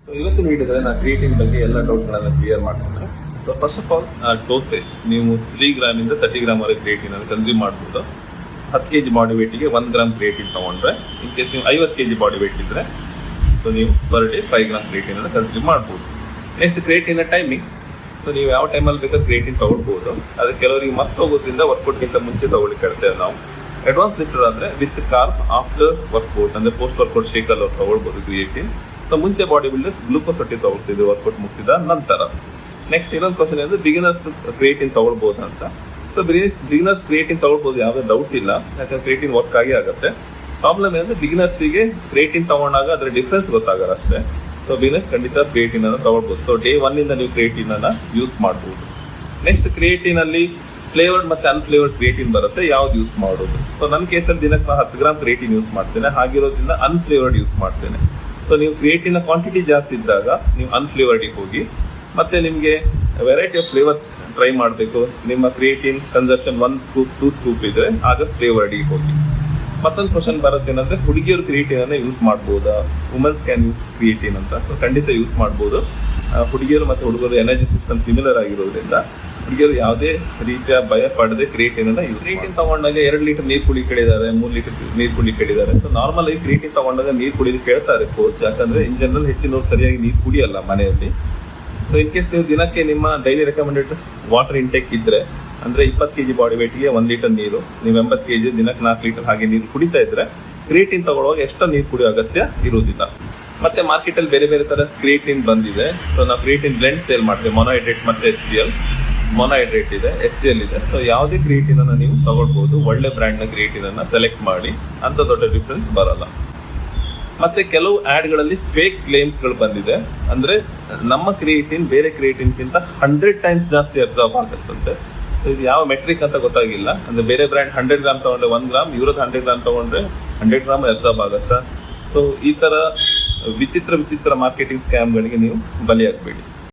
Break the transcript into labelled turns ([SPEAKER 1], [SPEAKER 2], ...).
[SPEAKER 1] So ಇವತ್ತಿನ ವಿಡಿಯೋದಲ್ಲಿ ನಾನು ಕ್ರಿಯೇಟಿನ್ ಬಗ್ಗೆ ಎಲ್ಲ ಡೌಟ್ಗಳನ್ನು ಕ್ಲಿಯರ್ ಮಾಡ್ತೀನಿ. So first of all dosage ನೀವು 3 ಗ್ರಾಮಿಂದ 30 ಗ್ರಾಮ್ ವರೆಗೆ ಕ್ರಿಯೇಟಿನ್ ಅನ್ನು ಕನ್ಸ್ಯೂಮ್ ಮಾಡ್ಬೋದು. 10 kg ಬಾಡಿ ವೇಟಿಗೆ 1 ಗ್ರಾಮ್ ಕ್ರಿಯೇಟಿನ್ ತೊಗೊಂಡ್ರೆ, ಇನ್ ಕೇಸ್ ನೀವು 50 kg ಬಾಡಿ ವೇಟ್ ಇದ್ದರೆ ಸೊ ನೀವು ಪರ್ ಡೇ 5 ಗ್ರಾಮ್ ಕ್ರಿಯೇಟಿನ್ ಅನ್ನು ಕನ್ಸ್ಯೂಮ್ ಮಾಡ್ಬೋದು. Next creatine timings. ಸೊ ನೀವು ಯಾವ ಟೈಮಲ್ಲಿ ಬೇಕಾದ್ರೆ ಕ್ರಿಯೇಟಿನ್ ತೊಗೊಳ್ಬೋದು. ಅದು ಕೆಲವರಿಗೆ ಮತ್ತೆ ಹೋಗೋದ್ರಿಂದ ವರ್ಕೌಟ್ಗಿಂತ ಮುಂಚೆ ತೊಗೊಳ್ಳಿಕ್ಕೆ ಹೇಳ್ತೇವೆ ನಾವು. ಅಡ್ವಾನ್ಸ್ ಲಿಫ್ಟರ್ ಆದರೆ ವಿತ್ ಕಾರ್ಬ್ ಆಫ್ಟರ್ ವರ್ಕೌಟ್ ಅಂದರೆ ಪೋಸ್ಟ್ ವರ್ಕೌಟ್ ಶೇಕಲ್ಲಿ ಅವ್ರು ತೊಗೊಳ್ಬೋದು ಕ್ರಿಯೇಟಿನ್. ಸೊ ಮುಂಚೆ ಬಾಡಿ ಬಿಲ್ಡರ್ಸ್ ಗ್ಲೂಕೋಸ್ ಒಟ್ಟಿ ತೊಗೊಳ್ತಿದ್ರು ವರ್ಕೌಟ್ ಮುಗಿಸಿದ ನಂತರ. ನೆಕ್ಸ್ಟ್ ಇನ್ನೊಂದು ಕ್ವಶನ್ ಅಂದರೆ ಬಿಗಿನರ್ಸ್ ಕ್ರಿಯೇಟಿನ್ ತೊಗೊಳ್ಬೋದು ಅಂತ. ಸೊ ಬಿಗಿನರ್ಸ್ ಕ್ರಿಯೇಟಿನ್ ತೊಗೊಳ್ಬೋದು, ಯಾವುದೇ ಡೌಟ್ ಇಲ್ಲ, ಯಾಕಂದ್ರೆ ಕ್ರಿಯೇಟಿನ್ ವರ್ಕ್ ಆಗೇ ಆಗುತ್ತೆ. ಪ್ರಾಬ್ಲಮ್ ಏನಂದ್ರೆ ಬಿಗಿನರ್ಸಿಗೆ ಕ್ರಿಯೇಟಿನ್ ತೊಗೊಂಡಾಗ ಅದರ ಡಿಫ್ರೆನ್ಸ್ ಗೊತ್ತಾಗಲ್ಲ ಅಷ್ಟೇ. ಸೊ ಬಿಗಿನರ್ಸ್ ಖಂಡಿತ ಕ್ರಿಯೇಟಿನ್ ಅನ್ನು ತೊಗೊಳ್ಬೋದು. ಸೊ ಡೇ 1 ನೀವು ಕ್ರಿಯೇಟಿನ್ ಅನ್ನು ಯೂಸ್ ಮಾಡ್ಬೋದು. ನೆಕ್ಸ್ಟ್ ಕ್ರಿಯೇಟಿನ್ ಅಲ್ಲಿ ಫ್ಲೇವರ್ಡ್ ಮತ್ತೆ ಅನ್ಫ್ಲೇವರ್ಡ್ ಕ್ರಿಯೇಟಿನ್ ಬರುತ್ತೆ, ಯಾವ್ದು ಯೂಸ್ ಮಾಡೋದು? ಸೊ ನನ್ನ ಕೇಸಲ್ಲಿ ದಿನಕ್ಕೆ 10 ಗ್ರಾಮ್ ಕ್ರಿಯೇಟಿನ್ ಯೂಸ್ ಮಾಡ್ತೇನೆ, ಹಾಗಿರೋದ್ರಿಂದ ಅನ್ಫ್ಲೇವರ್ಡ್ ಯೂಸ್ ಮಾಡ್ತೇನೆ. ಸೊ ನೀವು ಕ್ರಿಯೇಟಿನ್ ಕ್ವಾಂಟಿಟಿ ಜಾಸ್ತಿ ಇದ್ದಾಗ ನೀವು ಅನ್ಫ್ಲೇವರ್ಡಿಗೆ ಹೋಗಿ. ಮತ್ತೆ ನಿಮಗೆ ವೆರೈಟಿ ಆಫ್ ಫ್ಲೇವರ್ಸ್ ಟ್ರೈ ಮಾಡಬೇಕು, ನಿಮ್ಮ ಕ್ರಿಯೇಟಿನ್ ಕನ್ಸಪ್ಷನ್ 1 ಸ್ಕೂಪ್ 2 ಸ್ಕೂಪ್ ಇದೆ, ಆಗ ಫ್ಲೇವರ್ಡಿಗೆ ಹೋಗಿ. ಮತ್ತೊಂದು ಕ್ವಶನ್ ಬರುತ್ತೆ ಏನಂದ್ರೆ ಹುಡುಗಿಯರು ಕ್ರಿಯೇಟಿನ್ ಅನ್ನು ಯೂಸ್ ಮಾಡ್ಬೋದಾ, ವುಮೆನ್ಸ್ ಕ್ಯಾನ್ ಯೂಸ್ ಕ್ರಿಯೇಟಿನ್ ಅಂತ. ಸೊ ಖಂಡಿತ ಯೂಸ್ ಮಾಡ್ಬೋದು. ಹುಡುಗಿಯರು ಮತ್ತು ಹುಡುಗರು ಎನರ್ಜಿ ಸಿಸ್ಟಮ್ ಸಿಮಿಲರ್ ಆಗಿರೋದ್ರಿಂದ ಹುಡುಗಿಯರು ಯಾವುದೇ ರೀತಿಯ ಭಯ ಪಡದೆ ಕ್ರಿಯೇಟಿನ್ ಅನ್ನ ಯೂಸ್. ಕ್ರಿಯೇಟಿನ್ ತಗೊಂಡಾಗ 2 ಲೀಟರ್ ನೀರು ಕುಡಿ ಕೇಳಿದ್ದಾರೆ, 3 ಲೀಟರ್ ನೀರು ಕುಡಿ ಕೇಳಿದ್ದಾರೆ. ಸೊ ನಾರ್ಮಲ್ ಆಗಿ ಕ್ರಿಯೇಟಿನ್ ತಗೊಂಡಾಗ ನೀರು ಕುಡಿದು ಕೇಳ್ತಾರೆ ಕೋಚ್, ಯಾಕಂದ್ರೆ ಇನ್ ಜನರಲ್ ಹೆಚ್ಚಿನವ್ರು ಸರಿಯಾಗಿ ನೀರು ಕುಡಿಯಲ್ಲ ಮನೆಯಲ್ಲಿ. ಸೊ ಇನ್ ಕೇಸ್ ನೀವು ದಿನಕ್ಕೆ ನಿಮ್ಮ ಡೈಲಿ ರೆಕಮೆಂಡೆಡ್ ವಾಟರ್ ಇಂಟೇಕ್ ಇದ್ರೆ ಅಂದ್ರೆ 20 kg ಬಾಡಿ ವೇಟ್ಗೆ 1 ಲೀಟರ್ ನೀರು, ನೀವು 80 kg ದಿನಕ್ಕೆ 4 ಲೀಟರ್ ಹಾಗೆ ನೀರು ಕುಡಿತಾ ಇದ್ರೆ ಕ್ರಿಯೇಟಿನ್ ತಗೊಳ್ಳುವಾಗ ಎಷ್ಟು ನೀರು ಕುಡಿಯೋ ಅಗತ್ಯ ಇರುವುದಿಲ್ಲ. ಮತ್ತೆ ಮಾರ್ಕೆಟ್ ಅಲ್ಲಿ ಬೇರೆ ಬೇರೆ ತರ ಕ್ರಿಯೇಟಿನ್ ಬಂದಿದೆ. ಸೊ ನಾವು ಕ್ರಿಯೇಟಿನ್ ಬ್ಲೆಂಡ್ ಸೇಲ್ ಮಾಡ್ತೇವೆ, ಮೊನೋಹೈಡ್ರೇಟ್ ಮತ್ತೆ HCl. ಮೊನೋಹೈಡ್ರೇಟ್ ಇದೆ, HCl ಇದೆ. ಸೊ ಯಾವುದೇ ಕ್ರಿಯೇಟಿನ್ ಅನ್ನ ನೀವು ತಗೊಳ್ಬಹುದು. ಒಳ್ಳೆ ಬ್ರ್ಯಾಂಡ್ ನ ಕ್ರಿಯೇಟಿನ್ ಅನ್ನ ಸೆಲೆಕ್ಟ್ ಮಾಡಿ, ಅಂತ ದೊಡ್ಡ ಡಿಫ್ರೆನ್ಸ್ ಬರಲ್ಲ. ಮತ್ತೆ ಕೆಲವು ಆಡ್ ಗಳಲ್ಲಿ ಫೇಕ್ ಕ್ಲೇಮ್ಸ್ ಗಳು ಬಂದಿದೆ, ಅಂದ್ರೆ ನಮ್ಮ ಕ್ರಿಯೇಟಿನ್ ಬೇರೆ ಕ್ರಿಯೇಟಿನ್ಗಿಂತ 100 ಟೈಮ್ಸ್ ಜಾಸ್ತಿ ಅಬ್ಸಾರ್ಬ್ ಆಗುತ್ತಂತೆ. ಸೊ ಇದು ಯಾವ ಮೆಟ್ರಿಕ್ ಅಂತ ಗೊತ್ತಾಗಿಲ್ಲ. ಅಂದ್ರೆ ಬೇರೆ ಬ್ರ್ಯಾಂಡ್ 100 ಗ್ರಾಮ್ ತಗೊಂಡ್ರೆ 1 ಗ್ರಾಮ್, ಇವ್ರದ್ದು 100 ಗ್ರಾಮ್ ತಗೊಂಡ್ರೆ 100 ಗ್ರಾಮ್ ಅಬ್ಸಾರ್ಬ್ ಆಗುತ್ತಾ? ಸೊ ಈ ತರ ವಿಚಿತ್ರ ಮಾರ್ಕೆಟಿಂಗ್ ಸ್ಕ್ಯಾಮ್ಗಳಿಗೆ ನೀವು ಬಲಿಯಾಗಬೇಡಿ.